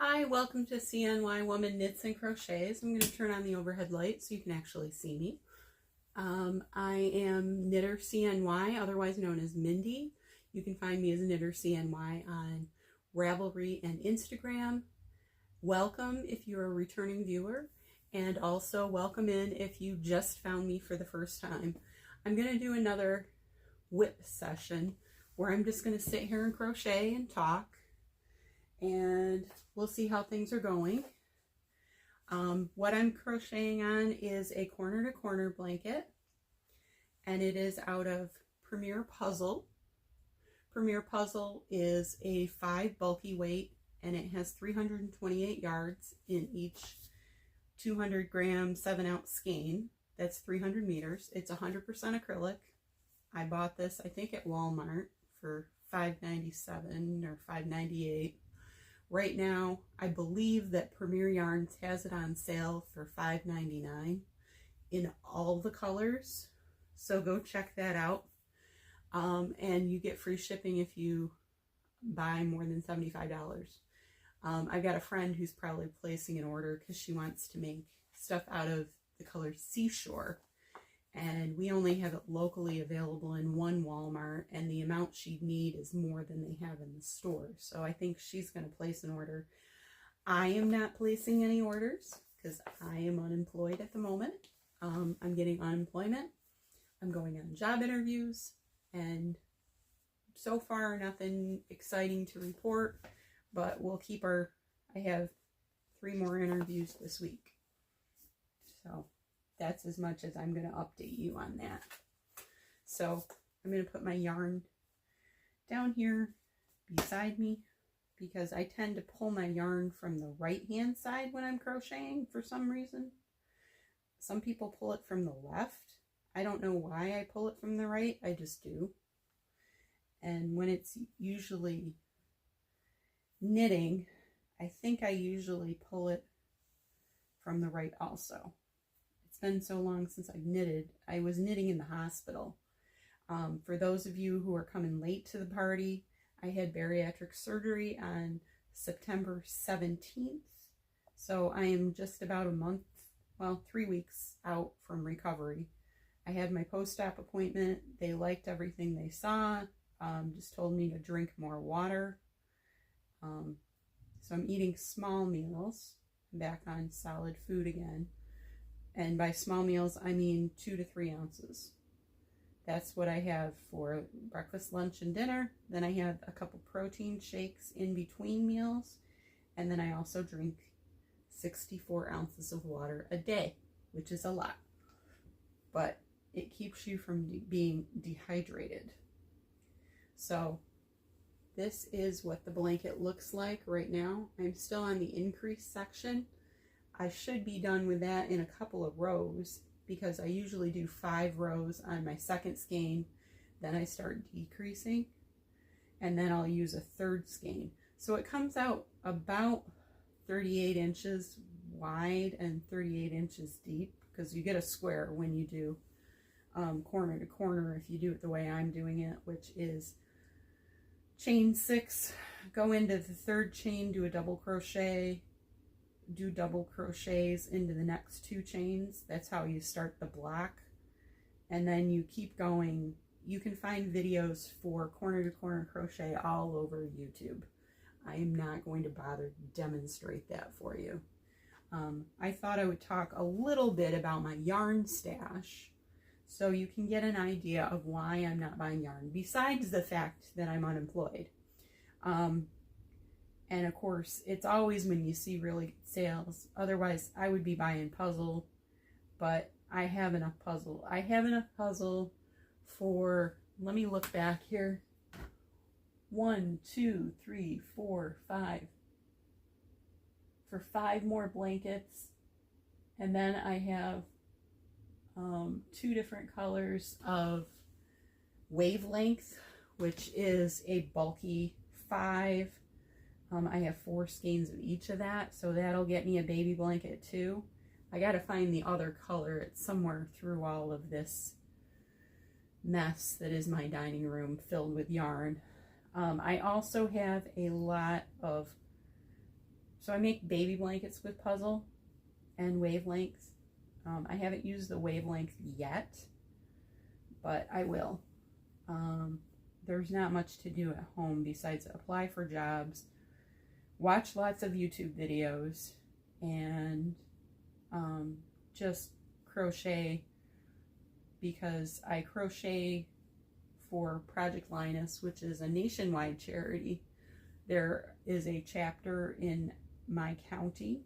Hi, welcome to CNY Woman Knits and Crochets. I'm going to turn on the overhead light so you can actually see me. I am Knitter CNY, otherwise known as Mindy. You can find me as Knitter CNY on Ravelry and Instagram. Welcome if you're a returning viewer, and also welcome in if you just found me for the first time. I'm going to do another WIP session where I'm just going to sit here and crochet and talk, and we'll see how things are going. What I'm crocheting on is a corner to corner blanket, and it is out of Premier Puzzle. Premier Puzzle is a 5 bulky weight, and it has 328 yards in each 200 gram 7-ounce skein. That's 300 meters. It's 100% acrylic. I bought this, I think, at Walmart for $5.97 or $5.98. Right now, I believe that Premier Yarns has it on sale for $5.99 in all the colors. So go check that out. And you get free shipping if you buy more than $75. I've got a friend who's probably placing an order because she wants to make stuff out of the color Seashore. And we only have it locally available in one Walmart, and the amount she'd need is more than they have in the store. So I think she's going to place an order. I am not placing any orders because I am unemployed at the moment. I'm getting unemployment. I'm going on job interviews, and so far nothing exciting to report, but we'll keep I have 3 more interviews this week. So that's as much as I'm going to update you on that. So I'm going to put my yarn down here beside me because I tend to pull my yarn from the right hand side when I'm crocheting for some reason. Some people pull it from the left. I don't know why I pull it from the right. I just do. And when it's usually knitting, I think I usually pull it from the right also. It's been so long since I've knitted. I was knitting in the hospital. For those of you who are coming late to the party, I had bariatric surgery on September 17th. So I am just about a month, well, 3 weeks out from recovery. I had my post-op appointment. They liked everything they saw. Just told me to drink more water. So I'm eating small meals. I'm back on solid food again. And by small meals, I mean 2 to 3 ounces. That's what I have for breakfast, lunch, and dinner. Then I have a couple protein shakes in between meals. And then I also drink 64 ounces of water a day, which is a lot. But it keeps you from being dehydrated. So this is what the blanket looks like right now. I'm still on the increase section. I should be done with that in a couple of rows because I usually do 5 rows on my second skein. Then I start decreasing, and then I'll use a third skein. So it comes out about 38 inches wide and 38 inches deep because you get a square when you do corner to corner if you do it the way I'm doing it, which is chain 6, go into the 3rd chain, do a double crochet, do double crochets into the next 2 chains. That's how you start the block, and then you keep going. You can find videos for corner to corner crochet all over YouTube. I am not going to bother to demonstrate that for you. I thought I would talk a little bit about my yarn stash so you can get an idea of why I'm not buying yarn, besides the fact that I'm unemployed. And of course, it's always when you see really good sales. Otherwise, I would be buying puzzle, but I have enough puzzle. I have enough puzzle for, let me look back here, 1, 2, 3, 4, 5. For 5 more blankets. And then I have 2 different colors of wavelength, which is a bulky 5. I have 4 skeins of each of that, so that'll get me a baby blanket too. I gotta find the other color. It's somewhere through all of this mess that is my dining room filled with yarn. I also have a lot of So I make baby blankets with puzzle and wavelengths. I haven't used the wavelength yet, but I will. There's not much to do at home besides apply for jobs, watch lots of YouTube videos, and just crochet, because I crochet for Project Linus, which is a nationwide charity. There is a chapter in my county,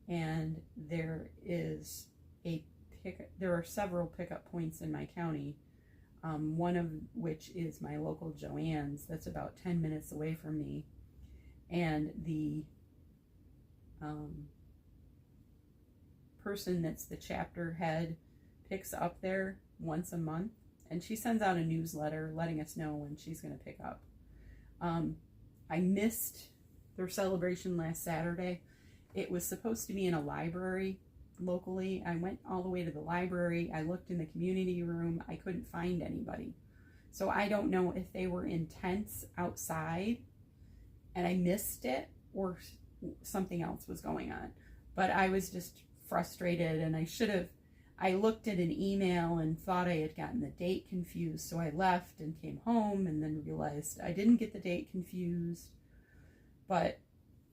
and there are several pickup points in my county. One of which is my local Joann's that's about 10 minutes away from me. And the person that's the chapter head picks up there once a month, and she sends out a newsletter letting us know when she's going to pick up. I missed their celebration last Saturday. It was supposed to be in a library locally. I went all the way to the library. I looked in the community room. I couldn't find anybody. So I don't know if they were in tents outside and I missed it, or something else was going on. But I was just frustrated, and I looked at an email and thought I had gotten the date confused. So I left and came home and then realized I didn't get the date confused. But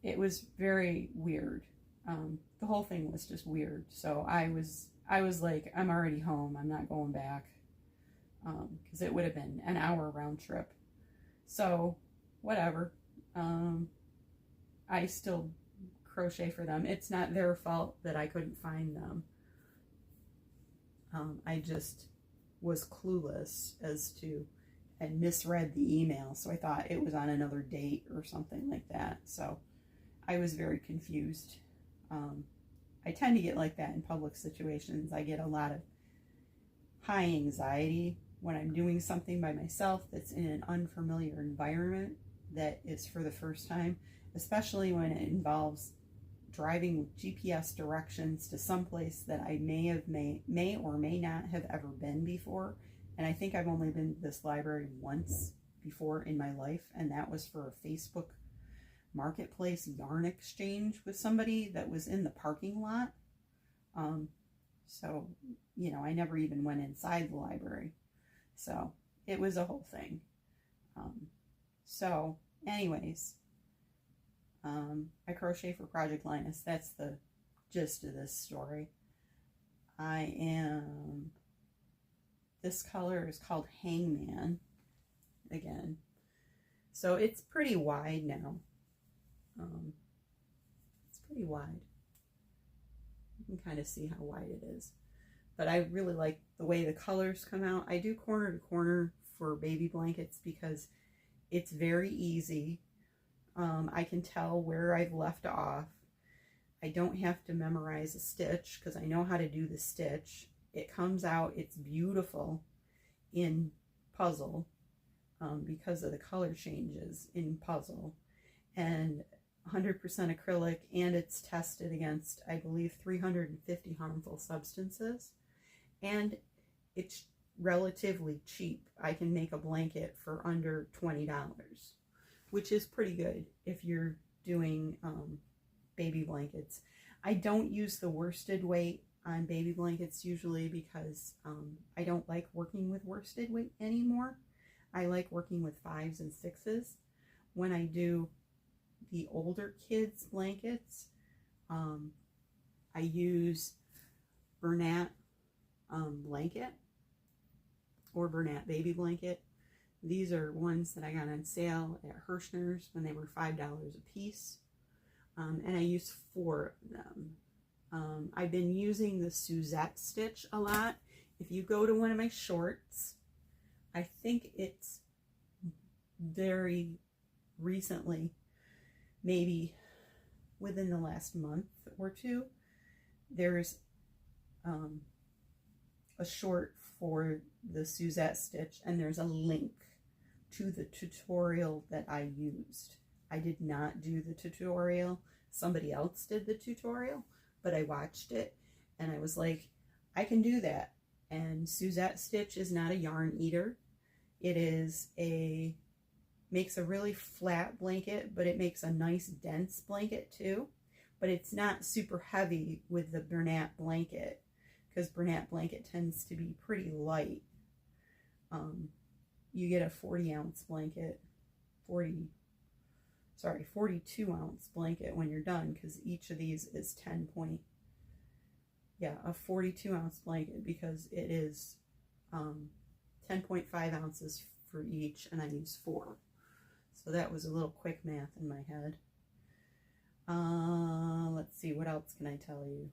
it was very weird. The whole thing was just weird. So I was like, I'm already home. I'm not going back. Because it would have been an hour round trip. So whatever. I still crochet for them. It's not their fault that I couldn't find them. I just was clueless and misread the email. So I thought it was on another date or something like that. So I was very confused. I tend to get like that in public situations. I get a lot of high anxiety when I'm doing something by myself that's in an unfamiliar environment that is for the first time, especially when it involves driving with GPS directions to some place that I may or may not have ever been before. And I think I've only been to this library once before in my life, and that was for a Facebook Marketplace yarn exchange with somebody that was in the parking lot. So, I never even went inside the library. So it was a whole thing. So anyways, I crochet for Project Linus. That's the gist of this story. This color is called Hangman again. So it's pretty wide now. It's pretty wide. You can kind of see how wide it is. But I really like the way the colors come out. I do corner to corner for baby blankets because it's very easy. I can tell where I've left off. I don't have to memorize a stitch because I know how to do the stitch. It comes out, it's beautiful in puzzle because of the color changes in puzzle. And 100% acrylic, and it's tested against, I believe, 350 harmful substances. And it's relatively cheap. I can make a blanket for under $20, which is pretty good if you're doing baby blankets. I don't use the worsted weight on baby blankets usually because I don't like working with worsted weight anymore. I like working with 5s and 6s. When I do the older kids blankets, I use Bernat blanket or Bernat baby blanket. These are ones that I got on sale at Hirschner's when they were $5 a piece. And I use 4 of them. I've been using the Suzette stitch a lot. If you go to one of my shorts, I think it's very recently, maybe within the last month or two, there's a short for the Suzette stitch, and there's a link to the tutorial that I used. I did not do the tutorial. Somebody else did the tutorial, but I watched it and I was like, I can do that. And Suzette stitch is not a yarn eater. It makes a really flat blanket, but it makes a nice dense blanket too. but it's not super heavy with the Bernat blanket, because Bernat blanket tends to be pretty light. You get a 40-ounce blanket, 42-ounce blanket when you're done, because each of these is a 42-ounce blanket, because it is 10.5 ounces for each, and I use 4. So that was a little quick math in my head. Let's see, what else can I tell you?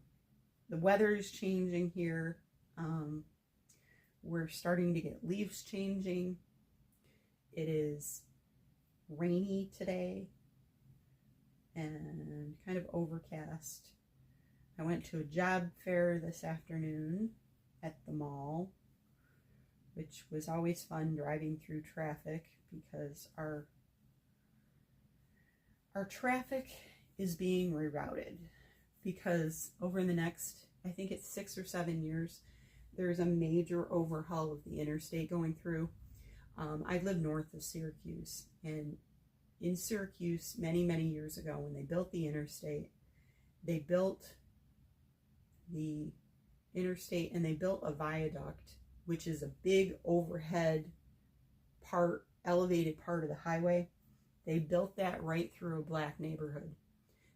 The weather is changing here. We're starting to get leaves changing. It is rainy today and kind of overcast. I went to a job fair this afternoon at the mall, which was always fun, driving through traffic, because our traffic is being rerouted, because over the next, I think it's 6 or 7 years, there's a major overhaul of the interstate going through. I live north of Syracuse, and in Syracuse many years ago, when they built the interstate, they built the interstate and they built a viaduct, which is a big overhead part, elevated part of the highway. They built that right through a black neighborhood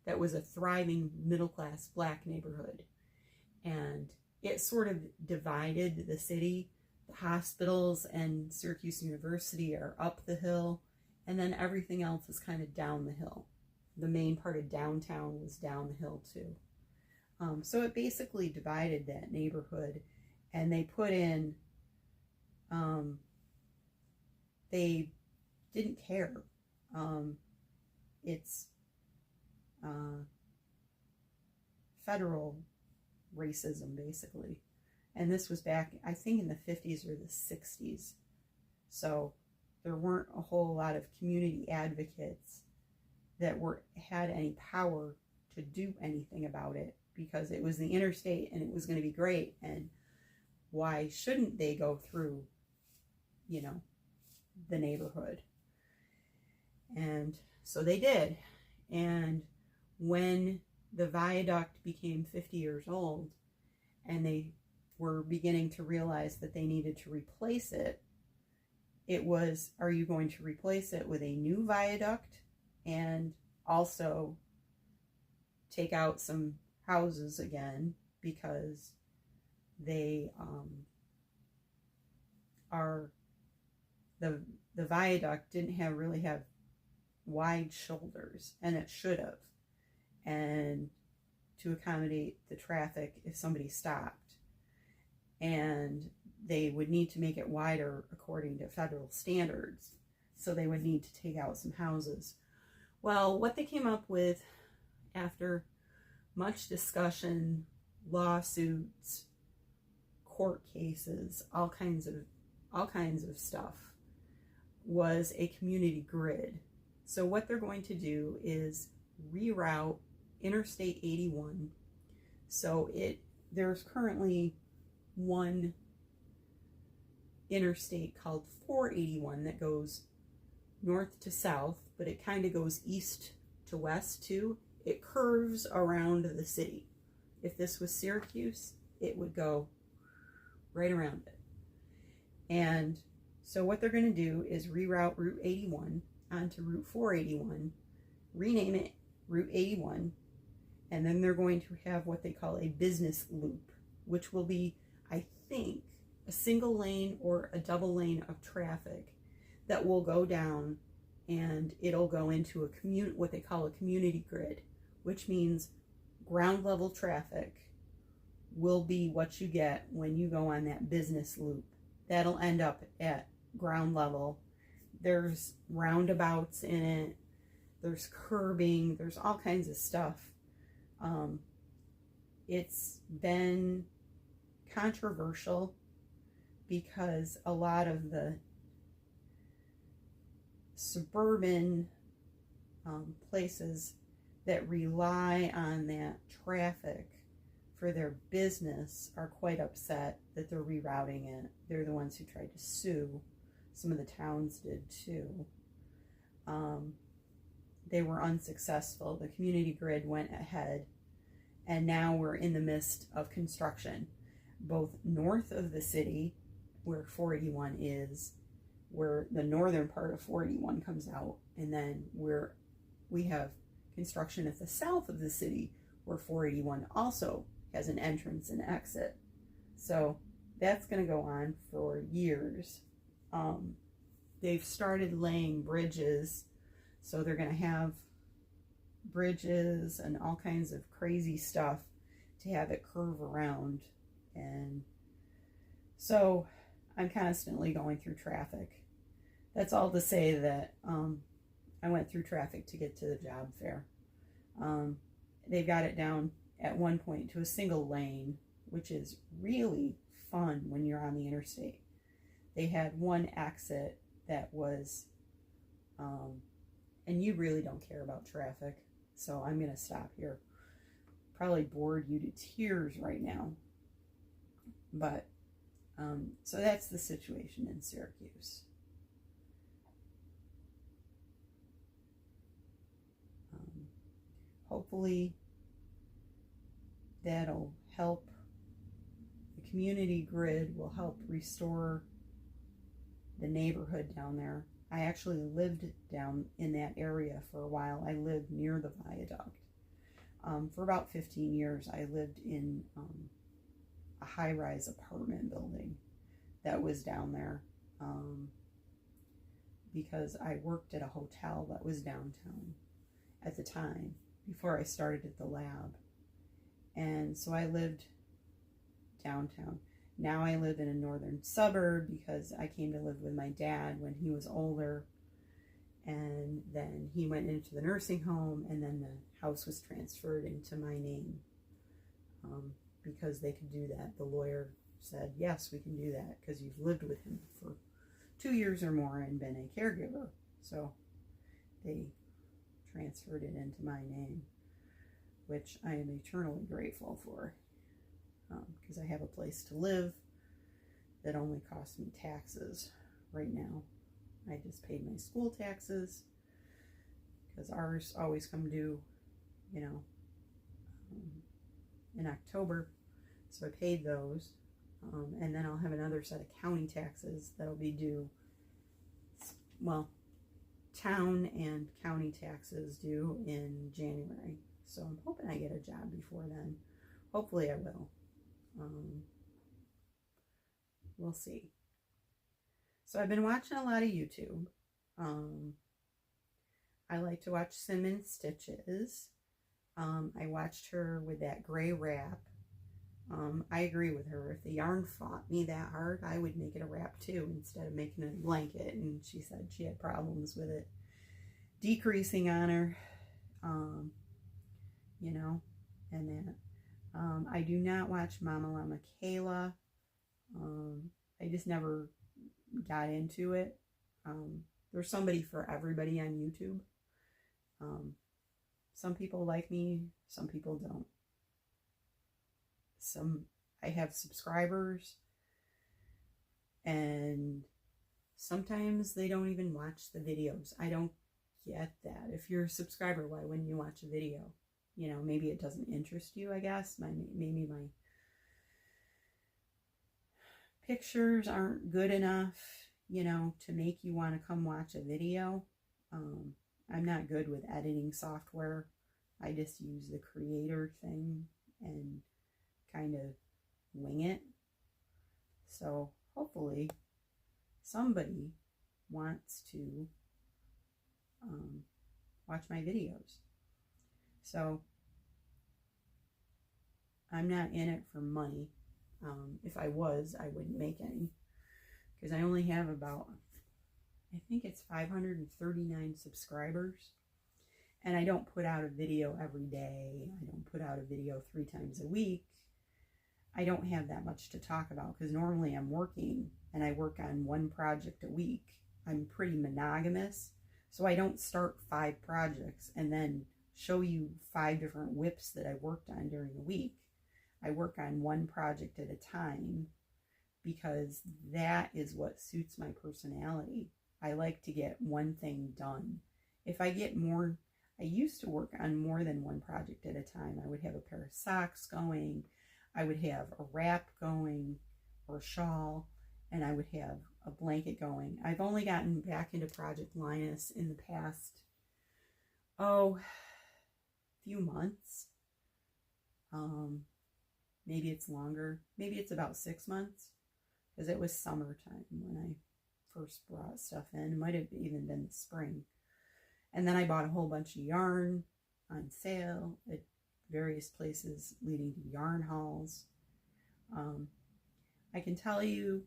that was a thriving middle-class black neighborhood, and it sort of divided the city. The hospitals and Syracuse University are up the hill, and then everything else is kind of down the hill. The main part of downtown was down the hill too. So it basically divided that neighborhood, and they put in, they didn't care. It's federal racism, basically. And this was back, I think, in the 50s or the 60s. So there weren't a whole lot of community advocates that had any power to do anything about it, because it was the interstate and it was going to be great. And why shouldn't they go through, the neighborhood? And so they did. And when the viaduct became 50 years old and they were beginning to realize that they needed to replace it, it was, are you going to replace it with a new viaduct and also take out some houses again, because they the viaduct didn't really have wide shoulders, and it should have, and to accommodate the traffic if somebody stopped, and they would need to make it wider according to federal standards, so they would need to take out some houses. Well, what they came up with after much discussion, lawsuits, court cases, all kinds of stuff, was a community grid. So what they're going to do is reroute Interstate 81. So there's currently one interstate called 481 that goes north to south, but it kind of goes east to west too. It curves around the city. If this was Syracuse, it would go right around it. And so what they're going to do is reroute Route 81 onto Route 481, rename it Route 81, and then they're going to have what they call a business loop, which will be, I think, a single lane or a double lane of traffic that will go down, and it'll go into what they call a community grid, which means ground level traffic will be what you get when you go on that business loop. That'll end up at ground level. There's roundabouts in it, there's curbing, there's all kinds of stuff. It's been controversial because a lot of the suburban places that rely on that traffic for their business are quite upset that they're rerouting it. They're the ones who tried to sue. Some of the towns did too. they were unsuccessful. The community grid went ahead, and now we're in the midst of construction, both north of the city, where 481 is, where the northern part of 481 comes out, and then we have construction at the south of the city, where 481 also has an entrance and exit. So that's going to go on for years. They've started laying bridges, so they're going to have bridges and all kinds of crazy stuff to have it curve around. And so I'm constantly going through traffic. That's all to say that I went through traffic to get to the job fair. They got it down at one point to a single lane, which is really fun when you're on the interstate. They had one exit that was, and you really don't care about traffic, so I'm going to stop here. Probably bored you to tears right now. But, so that's the situation in Syracuse. Hopefully that'll help. The community grid will help restore the neighborhood down there. I actually lived down in that area for a while. I lived near the viaduct. For about 15 years, I lived in a high-rise apartment building that was down there because I worked at a hotel that was downtown at the time before I started at the lab. And so I lived downtown. Now I live in a northern suburb because I came to live with my dad when he was older, and then he went into the nursing home, and then the house was transferred into my name because they could do that. The lawyer said, yes, we can do that because you've lived with him for 2 years or more and been a caregiver. So they transferred it into my name, which I am eternally grateful for. Because I have a place to live that only costs me taxes right now. I just paid my school taxes because ours always come due, you know, in October. So I paid those. And then I'll have another set of county taxes that'll be due. Well, town and county taxes due in January. So I'm hoping I get a job before then. Hopefully I will. We'll see. So I've been watching a lot of YouTube. I like to watch Cinnamon Stitches. I watched her with that gray wrap. I agree with her. If the yarn fought me that hard, I would make it a wrap too instead of making it a blanket. And she said she had problems with it decreasing on her, you know, and that. I do not watch Mama Llama Kayla. I just never got into it. There's somebody for everybody on YouTube. Some people like me, some people don't. I have subscribers, and sometimes they don't even watch the videos. I don't get that. If you're a subscriber, why wouldn't you watch a video? You know, maybe it doesn't interest you, I guess. Maybe my pictures aren't good enough, you know, to make you want to come watch a video. I'm not good with editing software. I just use the creator thing and kind of wing it. So hopefully somebody wants to watch my videos. So I'm not in it for money. If I was, I wouldn't make any, because I only have about, I think it's 539 subscribers, and I don't put out a video every day. I don't put out a video 3 times a week. I don't have that much to talk about because normally I'm working and I work on 1 project a week. I'm pretty monogamous, so I don't start 5 projects and then show you 5 different WIPs that I worked on during the week. I work on 1 project at a time because that is what suits my personality. I like to get one thing done. If I get more, I used to work on more than one project at a time. I would have a pair of socks going, I would have a wrap going or a shawl, and I would have a blanket going. I've only gotten back into Project Linus in the past, few months. Maybe it's longer. Maybe it's about 6 months, because it was summertime when I first brought stuff in. It might have even been the spring. And then I bought a whole bunch of yarn on sale at various places leading to yarn hauls. I can tell you,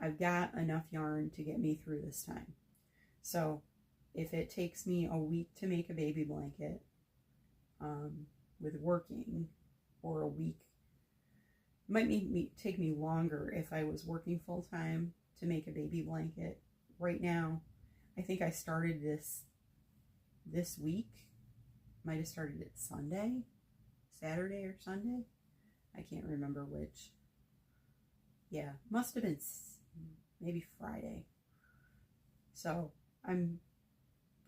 I've got enough yarn to get me through this time. So if it takes me a week to make a baby blanket, with working, or a week, it might take me longer if I was working full time to make a baby blanket. Right now, I think I started this week. Might have started it Saturday or Sunday. I can't remember which. Yeah, must have been maybe Friday. So I'm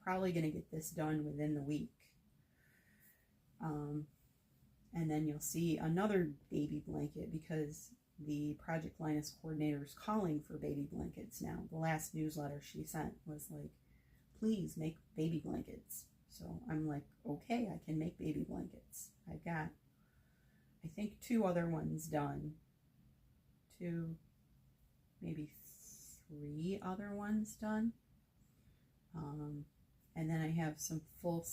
probably going to get this done within the week. And then you'll see another baby blanket, because the Project Linus coordinator is calling for baby blankets now. The last newsletter she sent was like, please make baby blankets. So I'm like, okay, I can make baby blankets. I've got, I think, 2 other ones done. 2, maybe 3 other ones done. And then I have some throw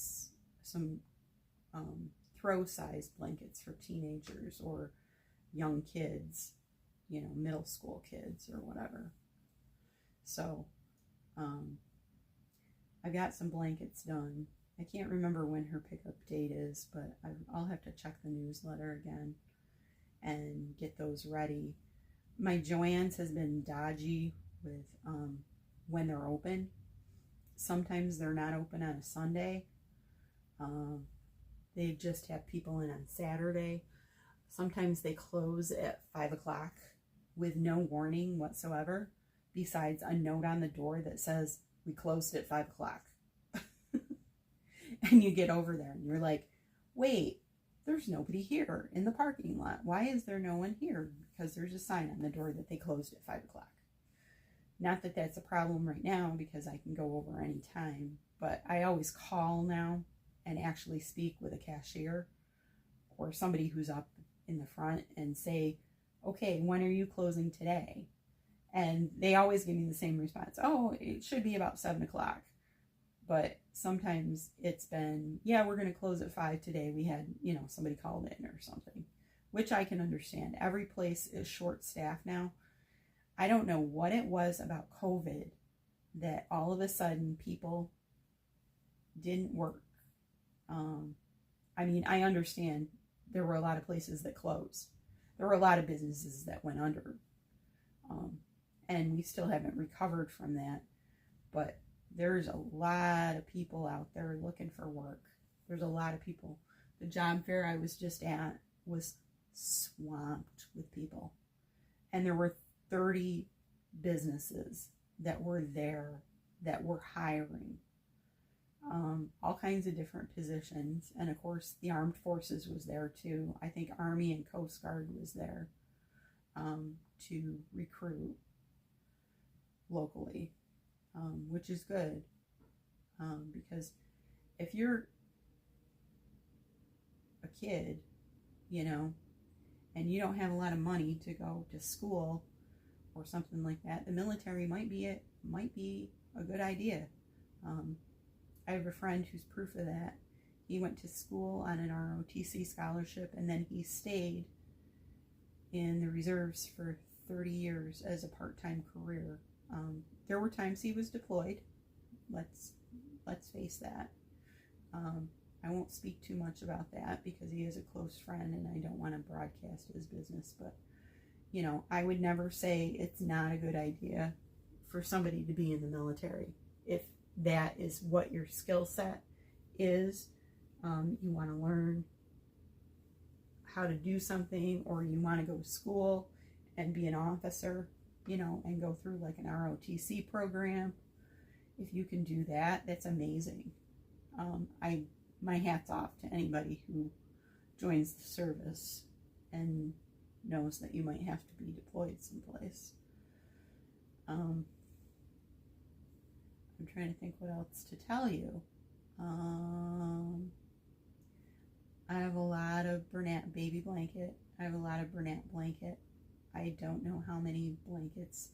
size blankets for teenagers or young kids, middle school kids or whatever. So I got some blankets done. I can't remember when her pickup date is, but I'll have to check the newsletter again and get those ready. My Joann's has been dodgy with when they're open. Sometimes they're not open on a Sunday. They just have people in on Saturday. Sometimes they close at 5 o'clock with no warning whatsoever, besides a note on the door that says, we closed at 5 o'clock. And you get over there and you're like, wait, there's nobody here in the parking lot. Why is there no one here? Because there's a sign on the door that they closed at 5 o'clock. Not that that's a problem right now, because I can go over any time, but I always call now and actually speak with a cashier or somebody who's up in the front and say, okay, when are you closing today? And they always give me the same response. Oh, it should be about 7 o'clock. But sometimes it's been, yeah, we're going to close at 5 today. We had, somebody called in or something, which I can understand. Every place is short staffed now. I don't know what it was about COVID that all of a sudden people didn't work. I understand there were a lot of places that closed. There were a lot of businesses that went under. And we still haven't recovered from that. But there's a lot of people out there looking for work. There's a lot of people. The job fair I was just at was swamped with people. And there were 30 businesses that were there that were hiring. All kinds of different positions. And of course, the Armed Forces was there too. I think Army and Coast Guard was there to recruit locally, which is good. Because if you're a kid, and you don't have a lot of money to go to school or something like that, the military might be a good idea. I have a friend who's proof of that. He went to school on an ROTC scholarship, and then he stayed in the reserves for 30 years as a part-time career. There were times he was deployed. Let's face that. I won't speak too much about that because he is a close friend and I don't want to broadcast his business. But, I would never say it's not a good idea for somebody to be in the military. If that is what your skill set is, you want to learn how to do something, or you want to go to school and be an officer, and go through like an ROTC program, if you can do that, that's amazing. My hat's off to anybody who joins the service and knows that you might have to be deployed someplace. I'm trying to think what else to tell you. I have a lot of Bernat baby blanket. I have a lot of Bernat blanket. I don't know how many blankets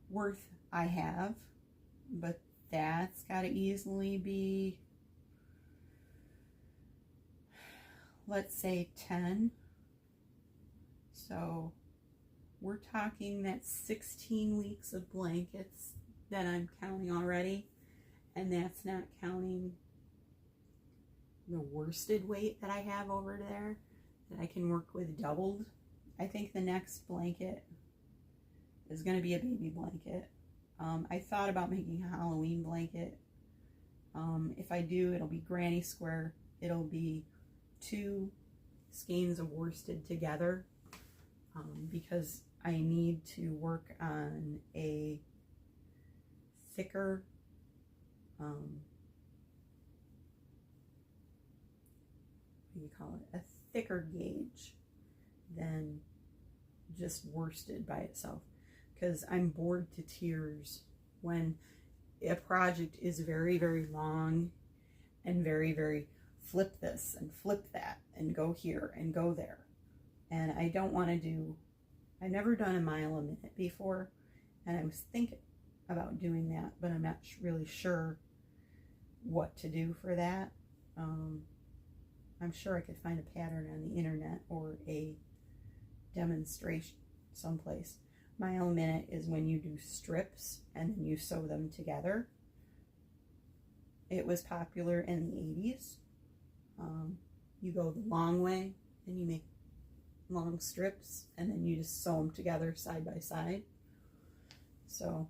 worth I have, but that's got to easily be, let's say 10. So we're talking that's 16 weeks of blankets that I'm counting already, and that's not counting the worsted weight that I have over there that I can work with doubled. I think the next blanket is going to be a baby blanket. I thought about making a Halloween blanket. If I do, it'll be granny square. It'll be 2 skeins of worsted together, because I need to work on a thicker what do you call it? A thicker gauge than just worsted by itself, because I'm bored to tears when a project is very, very long and very, very flip this and flip that and go here and go there. And I don't want to do, I've never done a mile a minute before, and I was thinking about doing that, but I'm not really sure what to do for that. I'm sure I could find a pattern on the internet or a demonstration someplace. Mile a minute is when you do strips and then you sew them together. It was popular in the 80s. You go the long way and you make long strips and then you just sew them together side by side. So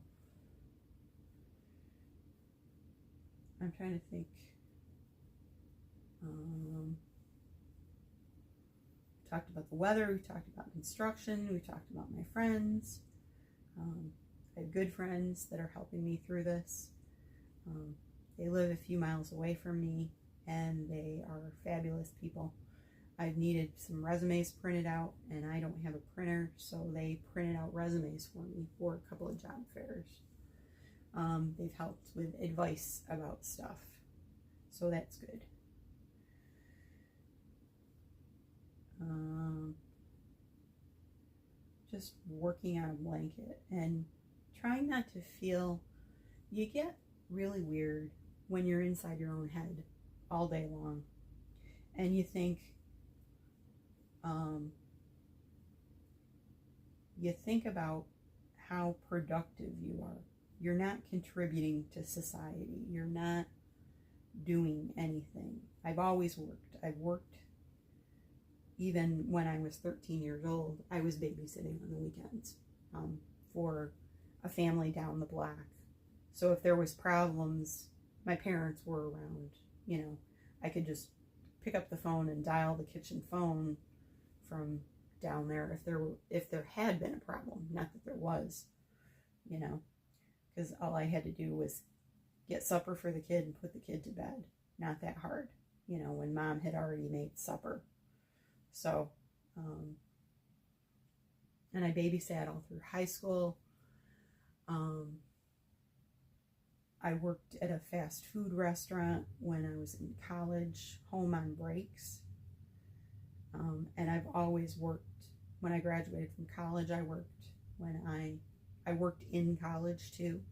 I'm trying to think. We talked about the weather, we talked about construction, we talked about my friends. I have good friends that are helping me through this. They live a few miles away from me and they are fabulous people. I've needed some resumes printed out and I don't have a printer, so they printed out resumes for me for a couple of job fairs. They've helped with advice about stuff, so that's good. Just working on a blanket and trying not to feel, you get really weird when you're inside your own head all day long and you think about how productive you are. You're not contributing to society. You're not doing anything. I've always worked. I've worked even when I was 13 years old. I was babysitting on the weekends for a family down the block. So if there was problems, my parents were around, you know, I could just pick up the phone and dial the kitchen phone from down there if there had been a problem. Not that there was, you know, because all I had to do was get supper for the kid and put the kid to bed. Not that hard, you know, when mom had already made supper. So, and I babysat all through high school. I worked at a fast food restaurant when I was in college, home on breaks. And I've always worked. When I graduated from college, I worked. When I worked in college too.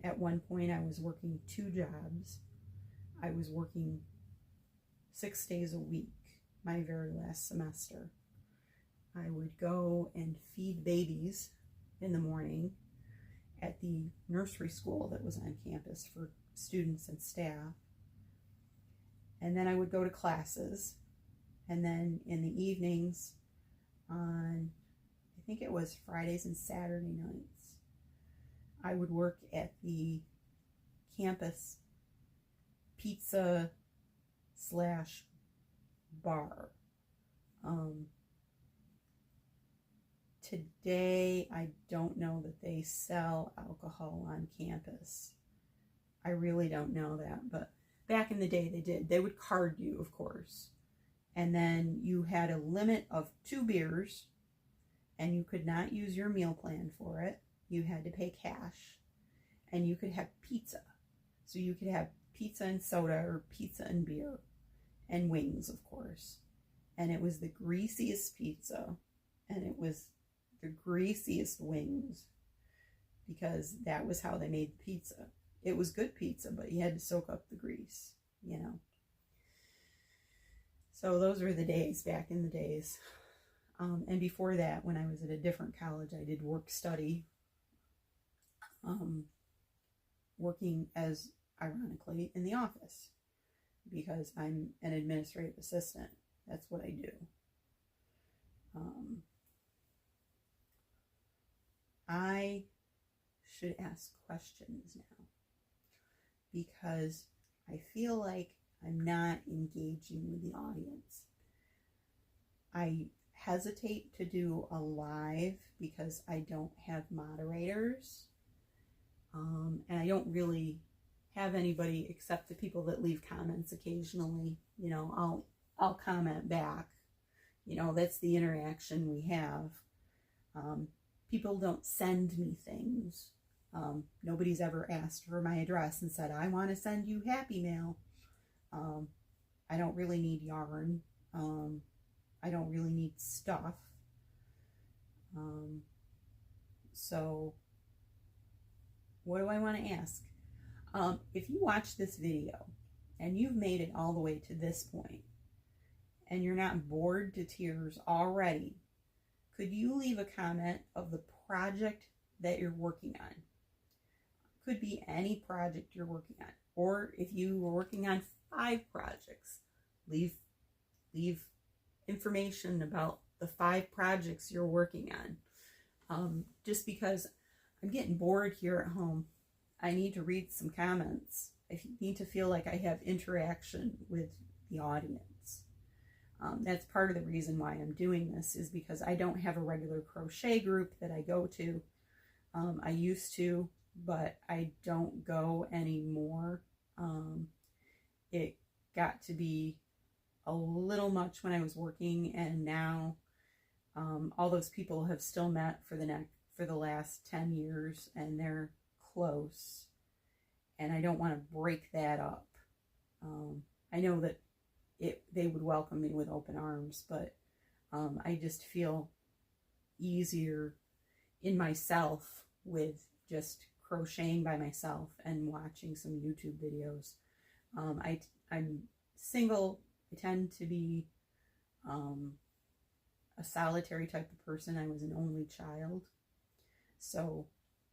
At one point, I was working 2 jobs. I was working 6 days a week my very last semester. I would go and feed babies in the morning at the nursery school that was on campus for students and staff. And then I would go to classes. And then in the evenings on, I think it was Fridays and Saturday nights, I would work at the campus pizza / bar. Today, I don't know that they sell alcohol on campus. I really don't know that, but back in the day they did. They would card you, of course. And then you had a limit of 2 beers, and you could not use your meal plan for it. You had to pay cash, and you could have pizza. So you could have pizza and soda, or pizza and beer, and wings, of course. And it was the greasiest pizza, and it was the greasiest wings, because that was how they made the pizza. It was good pizza, but you had to soak up the grease, you know. So those were the days, back in the days. And before that, when I was at a different college, I did work study, working as, ironically, in the office, because I'm an administrative assistant. That's what I do. I should ask questions now, because I feel like I'm not engaging with the audience. I hesitate to do a live because I don't have moderators, and I don't really have anybody except the people that leave comments occasionally. You know, I'll comment back. You know, that's the interaction we have. People don't send me things. Nobody's ever asked for my address and said, I want to send you happy mail. I don't really need yarn. I don't really need stuff. So what do I want to ask? If you watch this video and you've made it all the way to this point and you're not bored to tears already, could you leave a comment of the project that you're working on? Could be any project you're working on. Or if you were working on 5 projects, leave information about the 5 projects you're working on. Just because I'm getting bored here at home, I need to read some comments. I need to feel like I have interaction with the audience. That's part of the reason why I'm doing this, is because I don't have a regular crochet group that I go to. I used to, but I don't go anymore. It got to be a little much when I was working, and now all those people have still met for the last 10 years, and they're close, and I don't want to break that up. I know that they would welcome me with open arms, but I just feel easier in myself with just crocheting by myself and watching some YouTube videos. I'm single. I tend to be a solitary type of person. I was an only child, so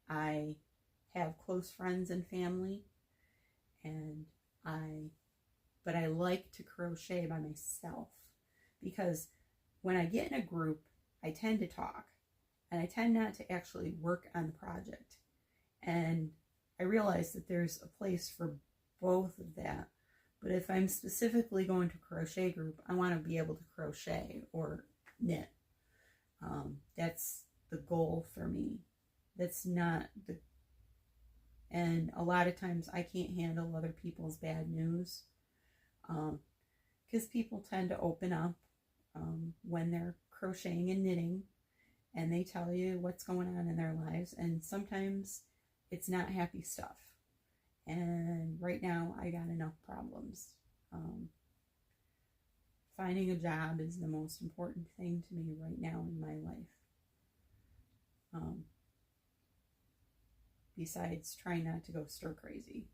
I have close friends and family, but I like to crochet by myself, because when I get in a group, I tend to talk, and I tend not to actually work on the project. And I realize that there's a place for both of that. But if I'm specifically going to a crochet group, I want to be able to crochet or knit. That's the goal for me. That's not and a lot of times I can't handle other people's bad news, because people tend to open up when they're crocheting and knitting, and they tell you what's going on in their lives, and sometimes it's not happy stuff. And right now I got enough problems. Finding a job is the most important thing to me right now in my life. Besides trying not to go stir crazy.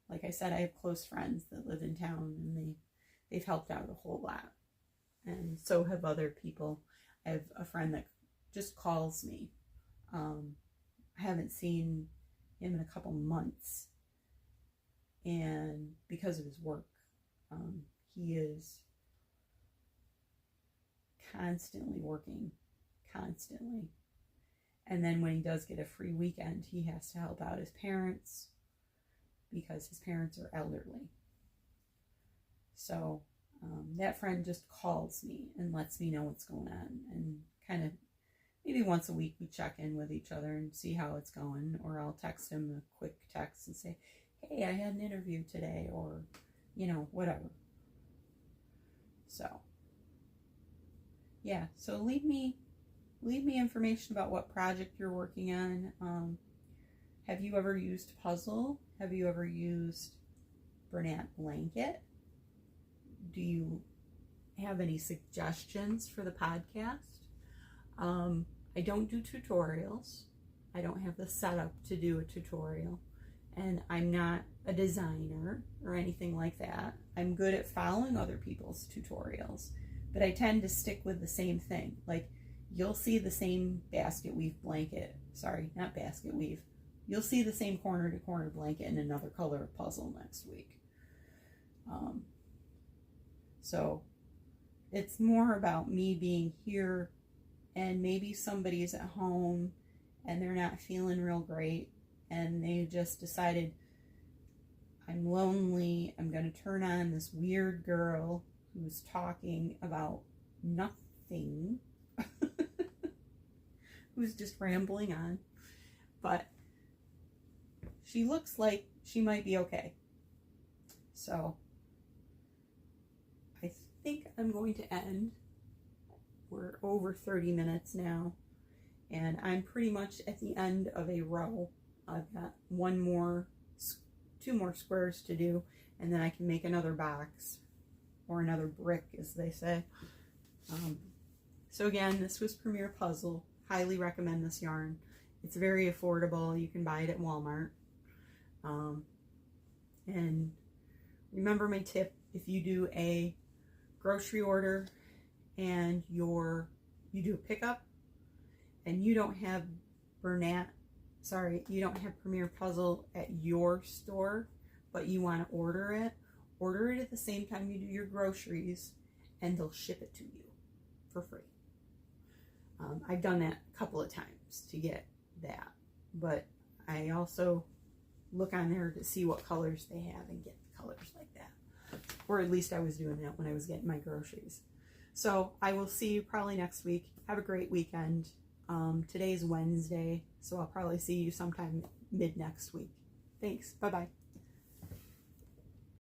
Like I said, I have close friends that live in town, and they've helped out a whole lot. And so have other people. I have a friend that just calls me. I haven't seen him in a couple months, and because of his work, he is constantly working, constantly. And then when he does get a free weekend, he has to help out his parents, because his parents are elderly. So that friend just calls me and lets me know what's going on, and kind of maybe once a week we check in with each other and see how it's going, or I'll text him a quick text and say, hey, I had an interview today, or, you know, whatever. So, yeah, so leave me information about what project you're working on. Have you ever used Puzzle? Have you ever used Bernat Blanket? Do you have any suggestions for the podcast? I don't do tutorials. I don't have the setup to do a tutorial, and I'm not a designer or anything like that. I'm good at following other people's tutorials, but I tend to stick with the same thing. Like, you'll see the same basket weave blanket. Sorry, not basket weave. You'll see the same corner to corner blanket in another color of puzzle next week. So it's more about me being here, and maybe somebody's at home and they're not feeling real great, and they just decided, I'm lonely, I'm going to turn on this weird girl who's talking about nothing, who's just rambling on, but she looks like she might be okay. So I think I'm going to end. We're over 30 minutes now, and I'm pretty much at the end of a row. I've got two more squares to do, and then I can make another box, or another brick, as they say. So again, this was Premier Puzzle. Highly recommend this yarn. It's very affordable. You can buy it at Walmart. And remember my tip: if you do a grocery order and you do a pickup and you don't have you don't have Premier Puzzle at your store, but you want to order it at the same time you do your groceries, and they'll ship it to you for free. I've done that a couple of times to get that, but I also look on there to see what colors they have and get the colors like that. Or at least I was doing that when I was getting my groceries. So I will see you probably next week. Have a great weekend. Today's Wednesday, so I'll probably see you sometime mid next week. Thanks. Bye-bye.